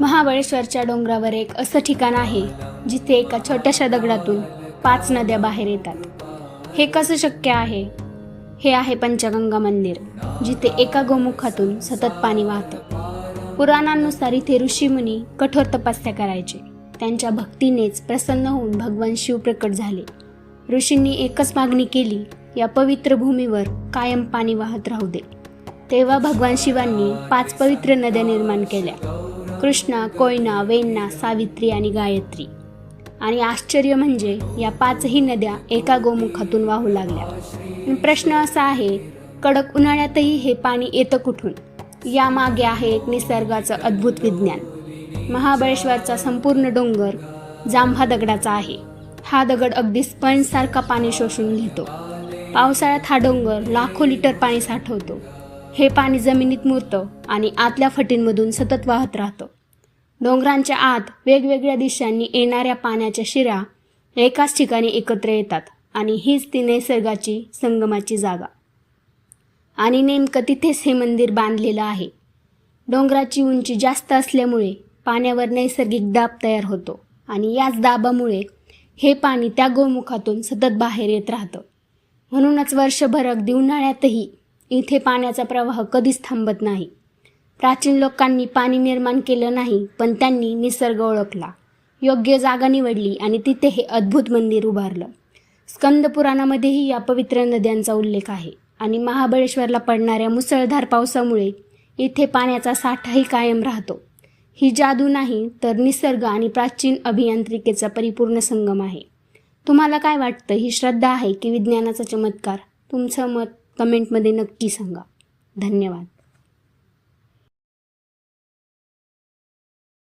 महाबळेश्वरच्या डोंगरावर एक असं ठिकाण आहे जिथे एका छोट्याशा दगडातून 5 नद्या बाहेर येतात. हे कसं शक्य आहे? हे आहे पंचगंगा मंदिर, जिथे एका गोमुखातून सतत पाणी वाहतं. पुराणांनुसार इथे ऋषीमुनी कठोर तपस्या करायचे. त्यांच्या भक्तीनेच प्रसन्न होऊन भगवान शिव प्रकट झाले. ऋषींनी एकच मागणी केली, या पवित्र भूमीवर कायम पाणी वाहत राहू दे. तेव्हा भगवान शिवांनी 5 पवित्र नद्या निर्माण केल्या: कृष्णा, कोयना, वेण्णा, सावित्री आणि गायत्री. आणि आश्चर्य म्हणजे या 5ही नद्या एका गोमुखातून वाहू लागल्या. प्रश्न असा आहे, कडक उन्हाळ्यातही हे पाणी येतं कुठून? यामागे आहे एक निसर्गाचं अद्भुत विज्ञान. महाबळेश्वरचा संपूर्ण डोंगर जांभा दगडाचा आहे. हा दगड अगदी स्पंजसारखा पाणी शोषून घेतो. पावसाळ्यात हा डोंगर लाखो लिटर पाणी साठवतो. हे पाणी जमिनीत मुरतं आणि आतल्या फटींमधून सतत वाहत राहतं. डोंगरांच्या आत वेगवेगळ्या दिशांनी येणाऱ्या पाण्याच्या शिरा एकाच ठिकाणी एकत्र येतात आणि हीच ती निसर्गाची संगमाची जागा. आणि नेमकं तिथेच हे मंदिर बांधलेलं आहे. डोंगराची उंची जास्त असल्यामुळे पाण्यावर नैसर्गिक दाब तयार होतो आणि याच दाबामुळे हे पाणी त्या गोमुखातून सतत बाहेर येत राहतं. म्हणूनच वर्षभर अगदी उन्हाळ्यातही इथे पाण्याचा प्रवाह कधीच थांबत नाही. प्राचीन लोकांनी पाणी निर्माण केलं नाही, पण त्यांनी निसर्ग ओळखला, योग्य जागा निवडली आणि तिथे हे अद्भुत मंदिर उभारलं. स्कंद पुराणामध्येही या पवित्र नद्यांचा उल्लेख आहे. आणि महाबळेश्वरला पडणाऱ्या मुसळधार पावसामुळे इथे पाण्याचा साठाही कायम राहतो. ही जादू नाही, तर निसर्ग आणि प्राचीन अभियांत्रिकेचा परिपूर्ण संगम आहे. तुम्हाला काय वाटतं? ही श्रद्धा आहे की विज्ञानाचा चमत्कार? तुमचं मत कमेंटमध्ये नक्की सांगा. धन्यवाद.